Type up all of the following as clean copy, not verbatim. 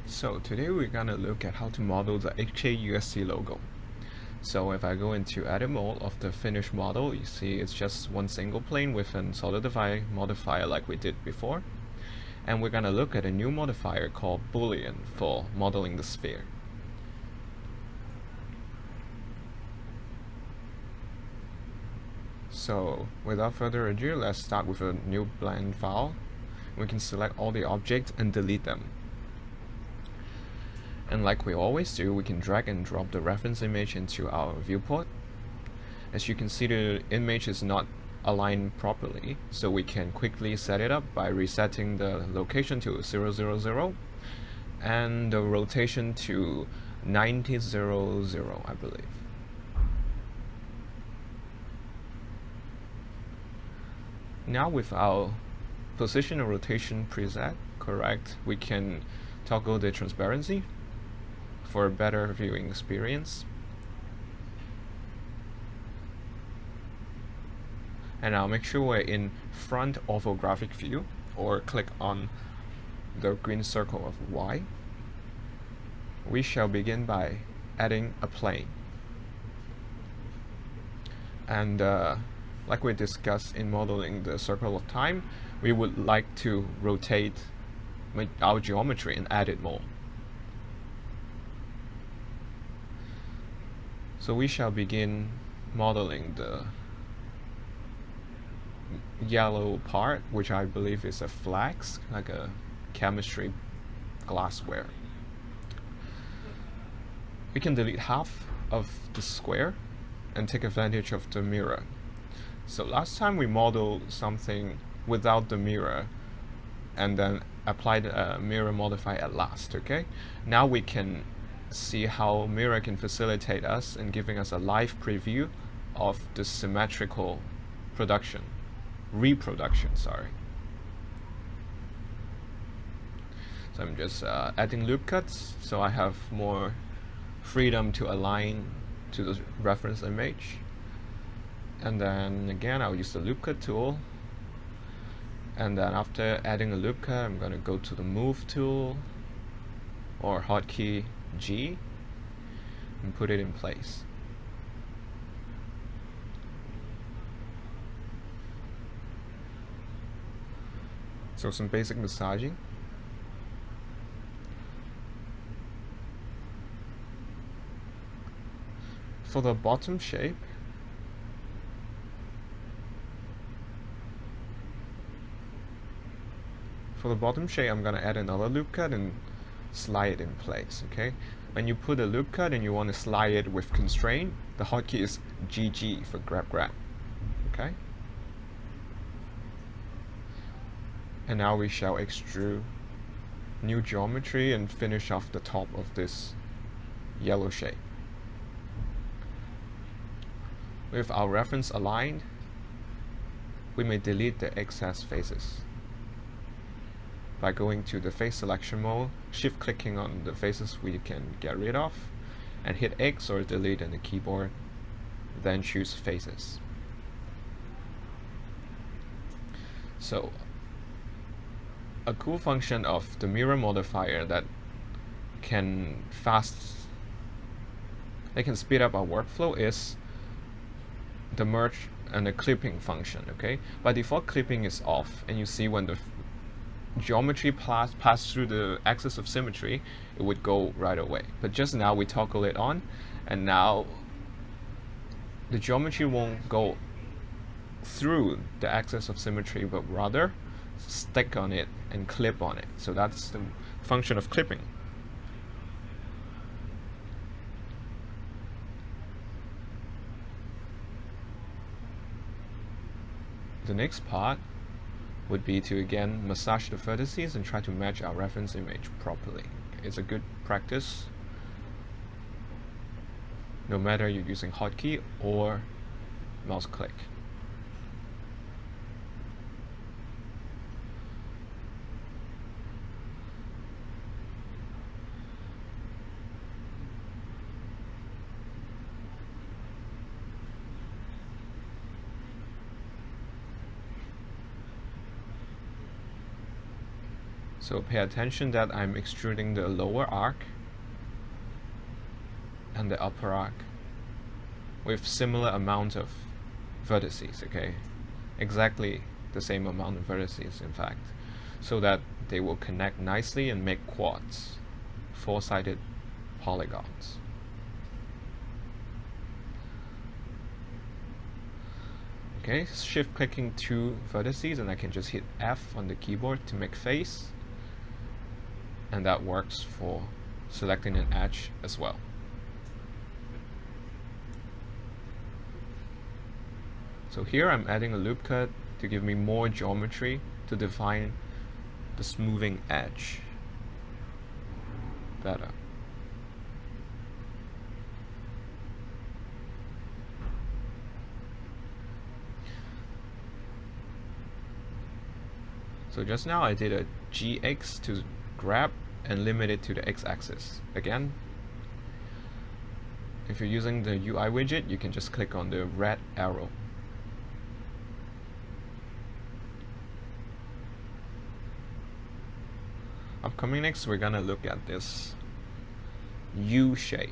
So today we're gonna look at how to model the hkust logo. So if I go into edit mode of the finished model, you see it's just one single plane with an solidify modifier like we did before. And we're gonna look at a new modifier called boolean for modeling the sphere. So without further ado, let's start with a new blank file. We can select all the objects and delete them. And like we always do, we can drag and drop the reference image into our viewport. As you can see, the image is not aligned properly, so we can quickly set it up by resetting the location to 000 and the rotation to 9000, I believe. Now with our position and rotation preset correct, we can toggle the transparency for a better viewing experience. And I'll make sure we're in front orthographic view, or click on the green circle of Y. We shall begin by adding a plane. And like we discussed in modeling the circle of time, we would like to rotate our geometry in edit mode. So we shall begin modeling the yellow part, which I believe is a flask, like a chemistry glassware. We can delete half of the square and take advantage of the mirror. So last time we modeled something without the mirror and then applied a mirror modifier at last, okay? Now we can see how mirror can facilitate us in giving us a live preview of the symmetrical reproduction, sorry. So I'm just adding loop cuts so I have more freedom to align to the reference image. And then again, I'll use the loop cut tool. And then after adding a loop cut, I'm going to go to the move tool or hotkey G and put it in place. So some basic massaging. For the bottom shape, I'm going to add another loop cut and slide it in place, okay? When you put a loop cut and you want to slide it with constraint, the hotkey is GG for grab, okay? And now we shall extrude new geometry and finish off the top of this yellow shape. With our reference aligned, we may delete the excess faces by going to the face selection mode, shift clicking on the faces we can get rid of, and hit X or delete on the keyboard, then choose faces. So a cool function of the mirror modifier that can speed up our workflow is the merge and the clipping function, okay? By default, clipping is off, and you see when the geometry pass through the axis of symmetry, it would go right away. But just now we toggle it on, and now the geometry won't go through the axis of symmetry, but rather stick on it and clip on it. So that's the function of clipping. The next part would be to again massage the vertices and try to match our reference image properly. It's a good practice no matter you're using hotkey or mouse click. So pay attention that I'm extruding the lower arc and the upper arc with similar amount of vertices, okay? Exactly the same amount of vertices, in fact, so that they will connect nicely and make quads, four-sided polygons. Okay, shift clicking two vertices and I can just hit F on the keyboard to make face, and that works for selecting an edge as well. So here I'm adding a loop cut to give me more geometry to define the smoothing edge better. So just now I did a GX to grab and limit it to the x-axis. Again, if you're using the UI widget, you can just click on the red arrow. Upcoming next, we're gonna look at this U shape.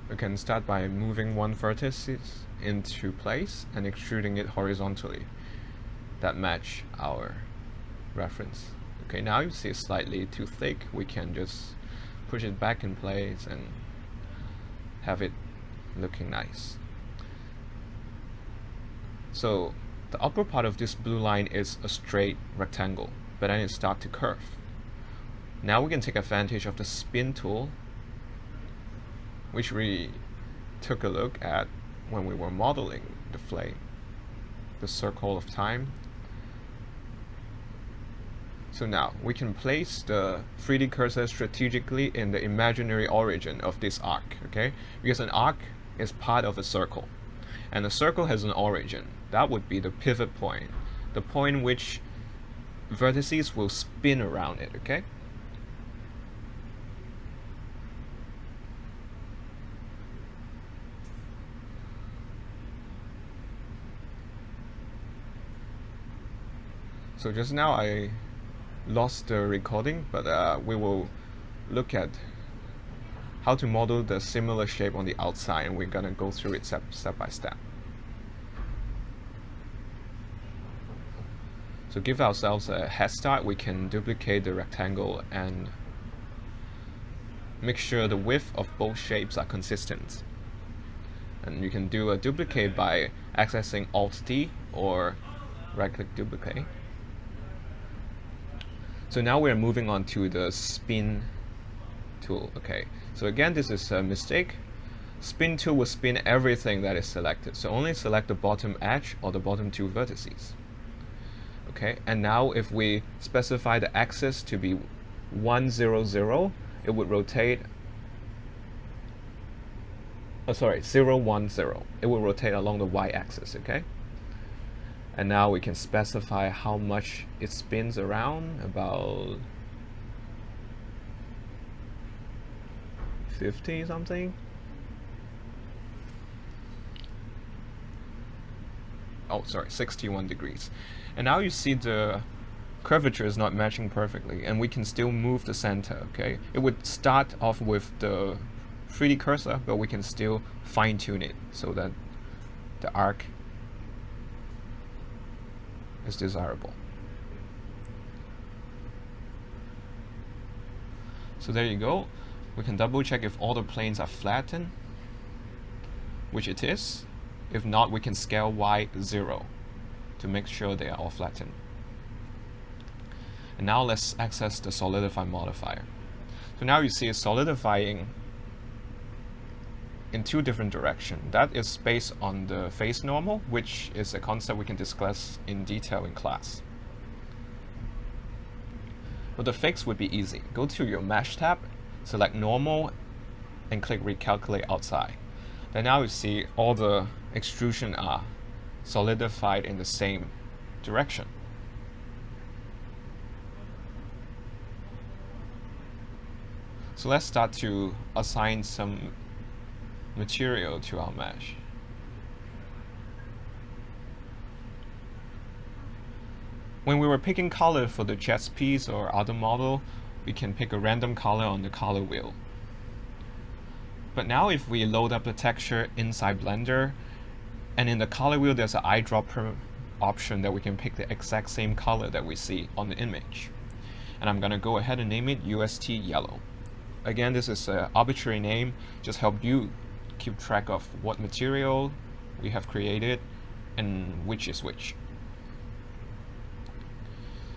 We can start by moving one vertex into place and extruding it horizontally that match our reference. Okay, now you see it's slightly too thick. We can just push it back in place and have it looking nice. So the upper part of this blue line is a straight rectangle, but then it starts to curve. Now we can take advantage of the spin tool, which we took a look at when we were modeling the flame, the circle of time. So now we can place the 3D cursor strategically in the imaginary origin of this arc, okay? Because an arc is part of a circle, and a circle has an origin. That would be the pivot point, the point which vertices will spin around it, okay? So just now I lost the recording, but we will look at how to model the similar shape on the outside, and we're gonna go through it step by step. So give ourselves a head start. We can duplicate the rectangle and make sure the width of both shapes are consistent. And you can do a duplicate by accessing Alt-D or right-click duplicate. So now we're moving on to the spin tool. Okay, so again, this is a mistake. Spin tool will spin everything that is selected. So only select the bottom edge or the bottom two vertices. Okay, and now if we specify the axis to be 100, it would rotate. Oh, sorry, 010. It will rotate along the y-axis. Okay. And now we can specify how much it spins around, about 50 something. Oh, sorry, 61 degrees. And now you see the curvature is not matching perfectly, and we can still move the center, okay? It would start off with the 3D cursor, but we can still fine tune it so that the arc is desirable. So there you go. We can double check if all the planes are flattened, which it is. If not, we can scale Y0 to make sure they are all flattened. And now let's access the solidify modifier. So now you see it's solidifying in two different directions. That is based on the face normal, which is a concept we can discuss in detail in class. But the fix would be easy. Go to your mesh tab, select normal, and click recalculate outside. Then now you see all the extrusion are solidified in the same direction. So let's start to assign some material to our mesh. When we were picking color for the chess piece or other model, we can pick a random color on the color wheel. But now if we load up the texture inside Blender, and in the color wheel there's an eyedropper option that we can pick the exact same color that we see on the image. And I'm gonna go ahead and name it UST yellow. Again, this is an arbitrary name, just help you keep track of what material we have created and which is which.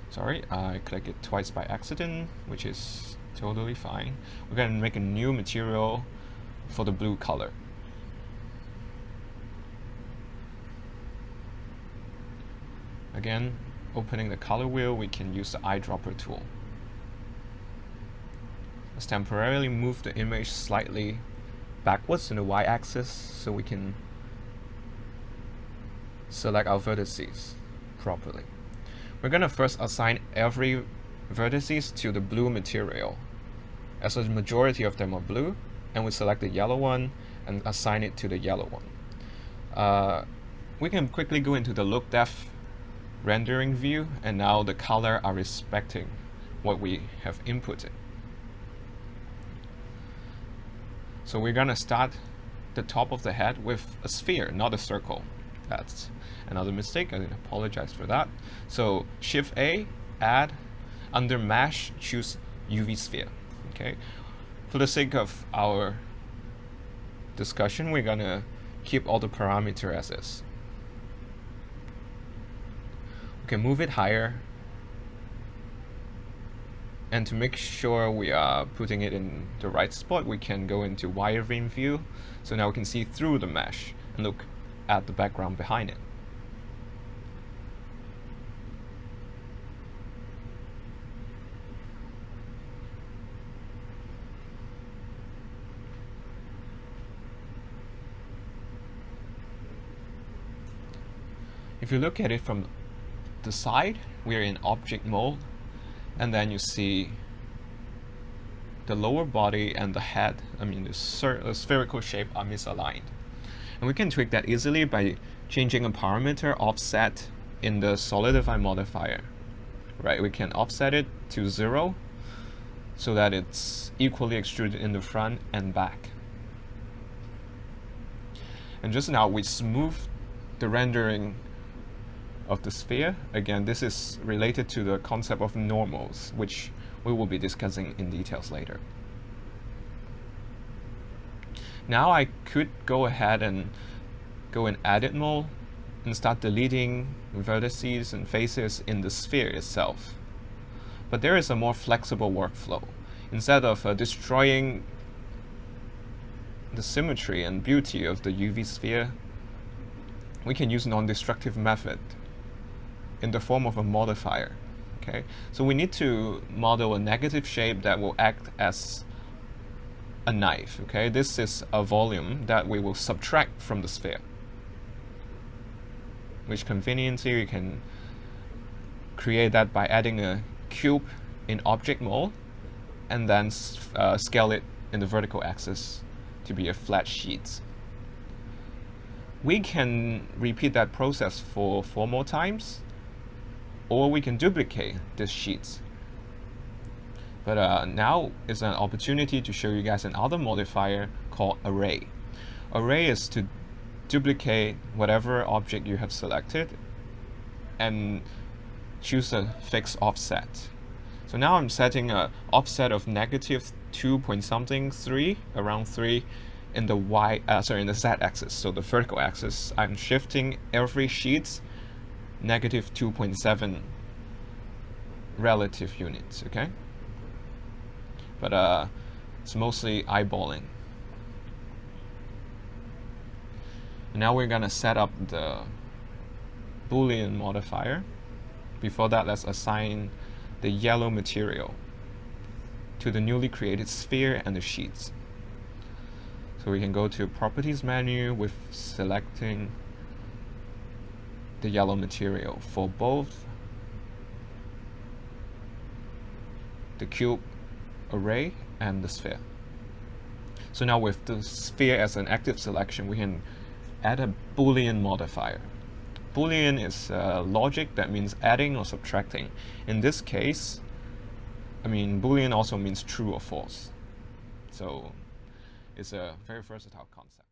Sorry, I clicked it twice by accident, which is totally fine. We're gonna make a new material for the blue color. Again, opening the color wheel, we can use the eyedropper tool. Let's temporarily move the image slightly backwards in the y-axis so we can select our vertices properly. We're going to first assign every vertices to the blue material, as a majority of them are blue, and we select the yellow one and assign it to the yellow one. We can quickly go into the look depth rendering view, and now the color are respecting what we have inputted. So we're gonna start the top of the head with a sphere, not a circle. That's another mistake, I apologize for that. So Shift A, add, under mesh, choose UV sphere. Okay. For the sake of our discussion, we're gonna keep all the parameter as is. We can move it higher, and to make sure we are putting it in the right spot, we can go into wireframe view. So now we can see through the mesh and look at the background behind it. If you look at it from the side, we are in object mode, and then you see the lower body and the head, the spherical shape are misaligned. And we can tweak that easily by changing a parameter offset in the solidify modifier. Right, we can offset it to 0 so that it's equally extruded in the front and back. And just now we smooth the rendering of the sphere. Again, this is related to the concept of normals, which we will be discussing in details later. Now I could go ahead and go in edit mode and start deleting vertices and faces in the sphere itself. But there is a more flexible workflow. Instead of destroying the symmetry and beauty of the UV sphere, we can use non-destructive method in the form of a modifier. Okay, so we need to model a negative shape that will act as a knife. Okay, this is a volume that we will subtract from the sphere, which conveniently we can create that by adding a cube in object mode and then scale it in the vertical axis to be a flat sheet. We can repeat that process for 4 more times, or we can duplicate this sheet. But now is an opportunity to show you guys another modifier called array. Array is to duplicate whatever object you have selected and choose a fixed offset. So now I'm setting an offset of -2 point something 3, around 3 in the in the z-axis. So the vertical axis, I'm shifting every sheet -2.7 relative units. Okay, but it's mostly eyeballing. Now we're gonna set up the Boolean modifier. Before that, let's assign the yellow material to the newly created sphere and the sheets. So we can go to Properties menu with selecting the yellow material for both the cube array and the sphere. So now with the sphere as an active selection, we can add a Boolean modifier. Boolean is logic that means adding or subtracting. In this case, I mean, Boolean also means true or false. So it's a very versatile concept.